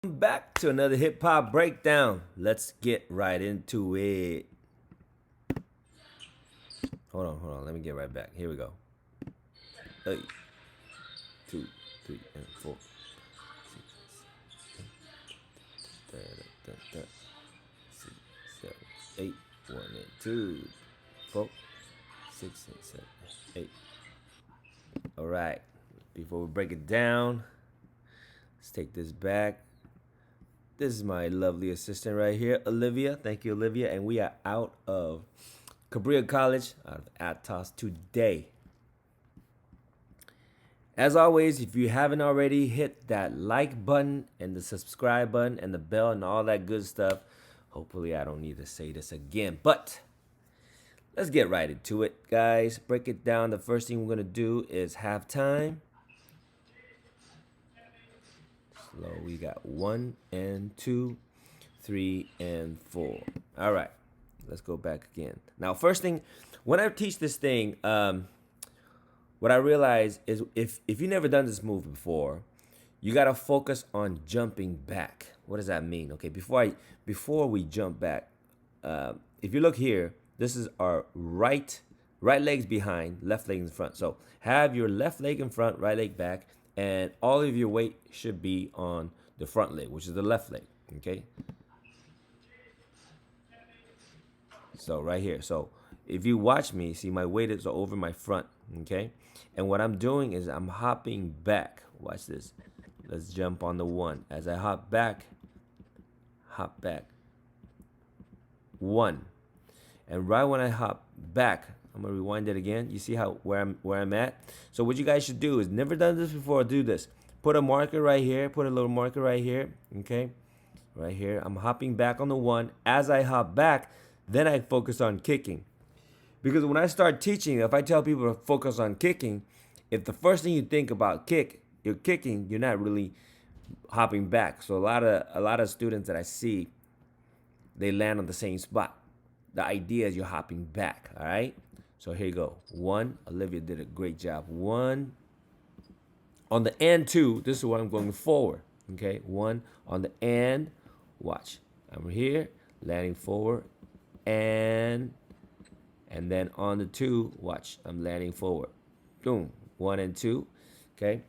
Back to another hip hop breakdown. Let's get right into it. Hold on. Let me get right back. Here we go. 8, 2, 3, and 4. 6, 7, 8, 1 and 2, 4, 6 and 7, 8. All right. Before we break it down, let's take this back. This is my lovely assistant right here, Olivia. Thank you, Olivia. And we are out of Cabrillo College, out of Aptos today. As always, if you haven't already, hit that like button and the subscribe button and the bell and all that good stuff. Hopefully, I don't need to say this again, but let's get right into it, guys. Break it down. The first thing we're going to do is halftime. Slow. We got 1 and 2, 3 and 4. All right. Let's go back again. Now, first thing, when I teach this thing, what I realize is if you never done this move before, you gotta focus on jumping back. What does that mean? Okay, before we jump back, if you look here, this is our right leg's behind, left leg in front. So have your left leg in front, right leg back, and all of your weight should be on the front leg, which is the left leg. Okay. So right here. So if you watch me, see my weight is over my front. Okay. And what I'm doing is I'm hopping back. Watch this. Let's jump on the 1. As I hop back. 1. And right when I hop back, I'm gonna rewind it again. You see how where I'm at? So what you guys should do is, never done this before, do this. Put a marker right here, put a little marker right here. Okay. Right here. I'm hopping back on the 1. As I hop back, then I focus on kicking. Because when I start teaching, if I tell people to focus on kicking, if the first thing you think about you're kicking, you're not really hopping back. So a lot of students that I see, they land on the same spot. The idea is you're hopping back, all right? So here you go. 1, Olivia did a great job. 1. On the and 2, this is what I'm going forward, okay? 1 on the and, watch. I'm here, landing forward, and then on the 2, watch, I'm landing forward. Boom. 1 and 2. Okay.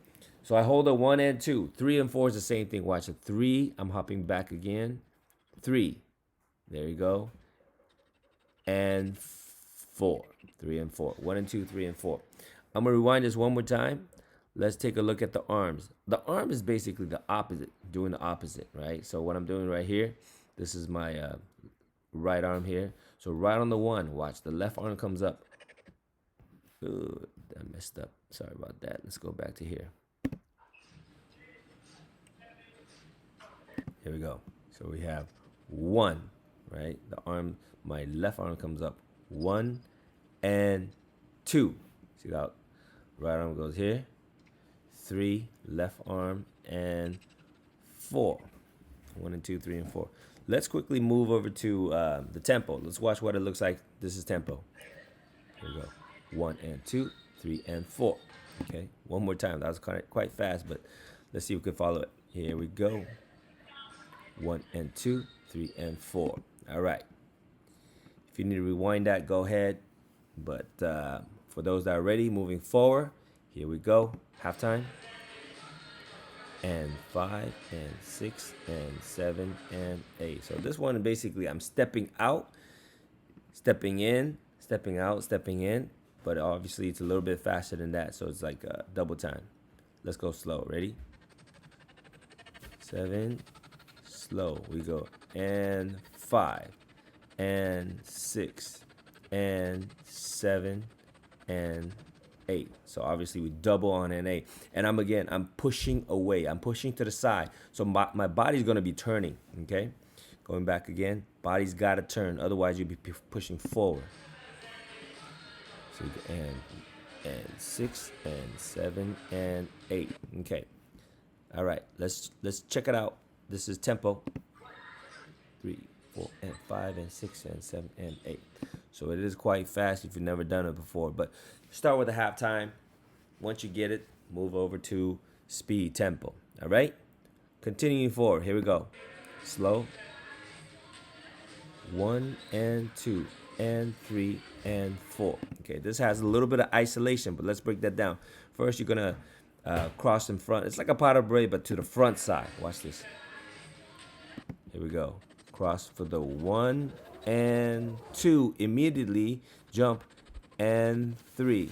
So I hold a 1 and 2. 3 and 4 is the same thing. Watch a 3. I'm hopping back again. 3. There you go. And 4. 3 and 4. 1 and 2, 3 and 4. I'm going to rewind this one more time. Let's take a look at the arms. The arm is basically the opposite, doing the opposite, right? So what I'm doing right here, this is my right arm here. So right on the 1, watch, the left arm comes up. Ooh, I messed up. Sorry about that. Let's go back to here. Here we go. So we have 1, right? The arm, my left arm comes up. 1 and 2. See that? Right arm goes here. 3, left arm, and 4. 1 and 2, 3 and 4. Let's quickly move over to the tempo. Let's watch what it looks like. This is tempo. Here we go. 1 and 2, 3 and 4. Okay, one more time. That was quite fast, but let's see if we can follow it. Here we go. 1 and 2, 3 and 4. All right. If you need to rewind that, go ahead. But for those that are ready, moving forward, here we go. Halftime. And 5 and 6 and 7 and 8. So this one, basically, I'm stepping out, stepping in, stepping out, stepping in. But obviously, it's a little bit faster than that. So it's like double time. Let's go slow. Ready? 7. Slow. We go. And 5. And 6. And 7. And 8. So obviously we double on an 8. And I'm pushing away. I'm pushing to the side. So my body's going to be turning. Okay? Going back again. Body's got to turn. Otherwise you'll be pushing forward. So and 6 and 7 and 8. Okay. All right. Let's check it out. This is tempo. 3, 4 and 5 and 6 and 7 and 8. So it is quite fast if you've never done it before. But start with the halftime. Once you get it, move over to speed tempo. All right? continuing forward. Here we go. Slow. 1 and 2 and 3 and 4. Okay, this has a little bit of isolation, but let's break that down. First, you're gonna cross in front. It's like a pas de bray, but to the front side. Watch this. Here we go. Cross for the 1 and 2. Immediately jump and 3.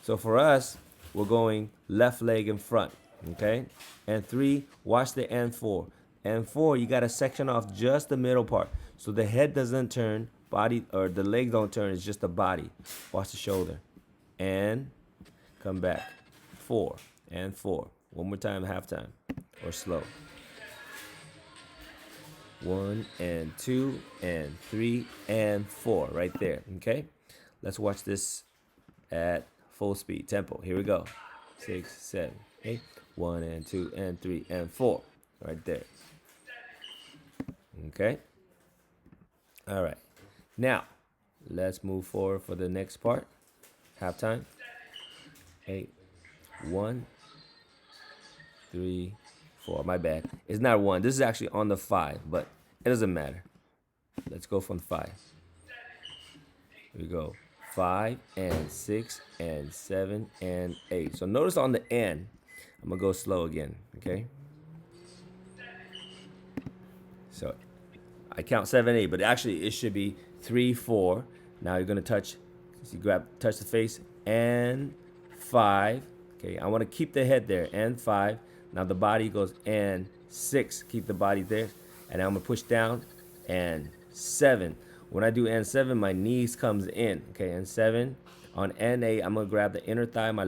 So for us, we're going left leg in front. Okay, and 3. Watch the and 4. And 4, you gotta section off just the middle part, so the head doesn't turn, body or the leg don't turn. It's just the body. Watch the shoulder, and come back. 4 and 4. One more time, halftime, or slow. 1 and 2 and 3 and 4, right there. Okay, let's watch this at full speed tempo. Here we go. 6, 7, 8. 1 and 2 and 3 and 4, right there. Okay. All right. Now, let's move forward for the next part. Halftime. 8, 1, 3, 4. My bad. It's not 1. This is actually on the 5, but it doesn't matter. Let's go from 5. Here we go. 5 and 6 and 7 and 8. So notice on the end, I'm going to go slow again. Okay. So I count 7, 8, but actually it should be 3, 4. Now you're gonna touch. So you touch the face, and 5. Okay, I want to keep the head there, and 5. Now the body goes, and 6. Keep the body there, and I'm gonna push down, and 7. When I do and 7, my knees comes in. Okay, and 7 on and 8, I'm gonna grab the inner thigh, my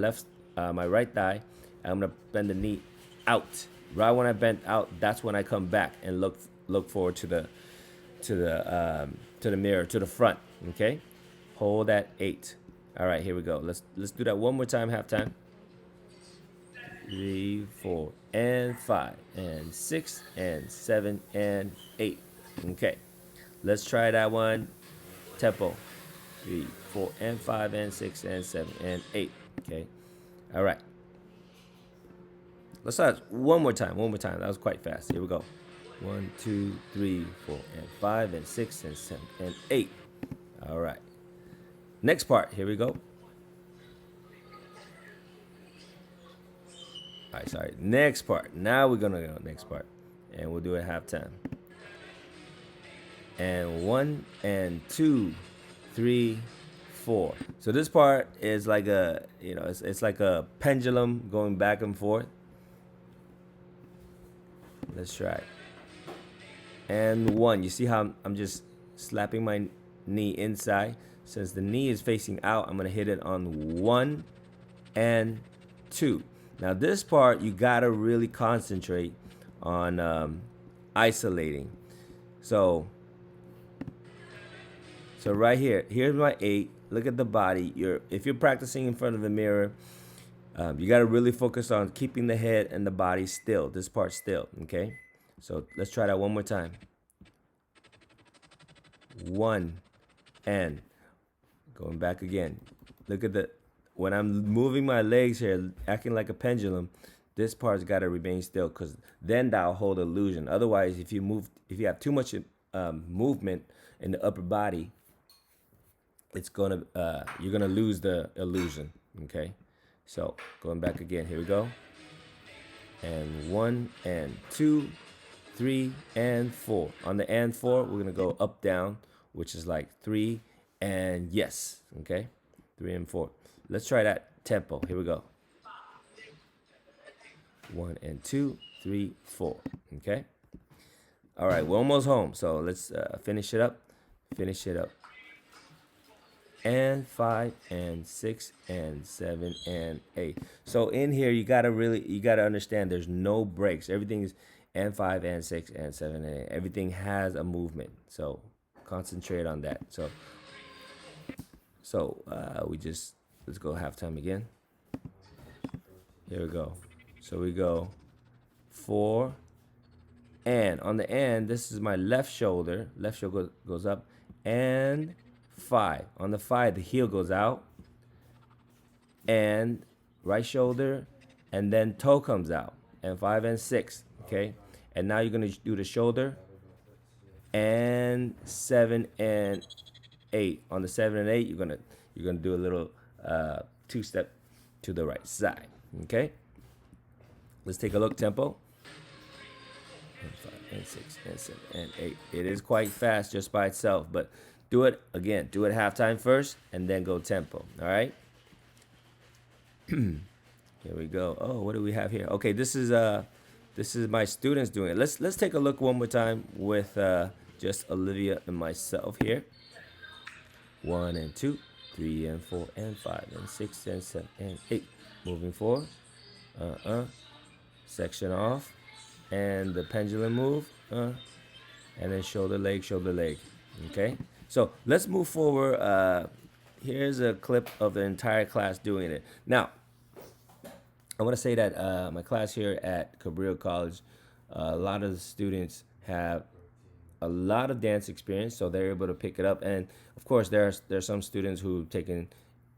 right thigh, and I'm gonna bend the knee out. Right when I bend out, that's when I come back and look forward to the mirror, to the front. Okay, hold at 8. All right, here we go. Let's do that one more time. Halftime. 3, 4 and 5 and 6 and 7 and 8. Okay, let's try that one. Tempo. 3, 4 and 5 and 6 and 7 and 8. Okay, all right. Let's start one more time. That was quite fast. Here we go. 1, 2, 3, 4 and 5 and 6 and 7 and 8. All right. Next part. Here we go. All right, sorry. Next part. Now we're gonna go next part, and we'll do it halftime. And 1 and 2, 3, 4. So this part is like a, it's like a pendulum going back and forth. Let's try it. And 1. You see how I'm just slapping my knee inside? Since the knee is facing out, I'm going to hit it on 1 and 2. Now this part, you got to really concentrate on isolating. So right here, here's my 8. Look at the body. If you're practicing in front of the mirror, you got to really focus on keeping the head and the body still. This part still, okay? So let's try that one more time. 1 and going back again. Look at when I'm moving my legs here, acting like a pendulum, this part's got to remain still, because then that'll hold illusion. Otherwise, if you have too much movement in the upper body, you're gonna lose the illusion. Okay, so going back again. Here we go. And 1 and 2, 3 and 4. On the and 4, we're gonna go up down, which is like 3 and yes. Okay, 3 and 4. Let's try that tempo. Here we go. 1 and 2, 3, 4. Okay. All right, we're almost home. So let's finish it up. And 5 and 6 and 7 and 8. So in here, you gotta understand there's no breaks. Everything is and 5 and 6 and 7 and 8. Everything has a movement. So concentrate on that. So let's go halftime again. Here we go. So we go 4 and on the end, this is my left shoulder. Left shoulder goes up, and 5. On the 5, the heel goes out, and right shoulder, and then toe comes out, and 5 and 6. Okay, And now you're gonna do the shoulder and 7 and 8. On the 7 and 8, you're gonna do a little 2-step to the right side. Okay. Let's take a look. Tempo. And 5 and 6 and 7 and 8. It is quite fast just by itself, but do it again. Do it halftime first, and then go tempo. All right. Here we go. Oh, what do we have here? Okay, this is my students doing it. Let's take a look one more time with just Olivia and myself here. 1 and 2, 3 and 4 and 5 and 6 and 7 and 8. Moving forward. Section off, and the pendulum move, and then shoulder leg, shoulder leg. Okay, so let's move forward. Here's a clip of the entire class doing it. Now, I want to say that my class here at Cabrillo College, a lot of the students have a lot of dance experience, so they're able to pick it up. And of course, there's some students who've taken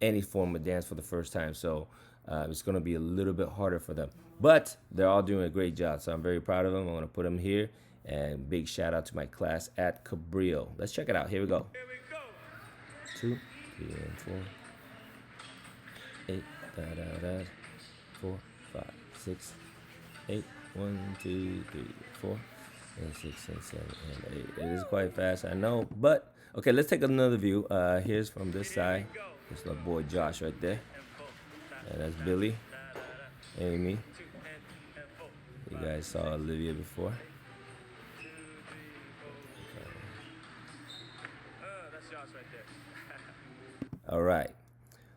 any form of dance for the first time, so it's going to be a little bit harder for them. But they're all doing a great job, so I'm very proud of them. I want to put them here, and big shout out to my class at Cabrillo. Let's check it out. Here we go. 2, 3, and 4, 8, da da da, 4, 5, 6, 8, 1, 2, 3, 4, and 6 and 7 and 8. It is quite fast, I know, but okay. Let's take another view. Here's from this side. There's my boy Josh right there, and that's Billy, Amy. You guys saw Olivia before. All right,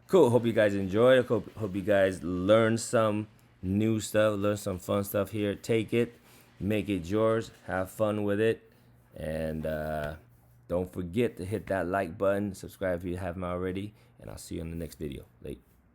cool. Hope you guys enjoyed. Hope you guys learned some new stuff, learn some fun stuff here. Take it, make it yours, have fun with it, and don't forget to hit that like button, subscribe if you haven't already, and I'll see you on the next video. Late.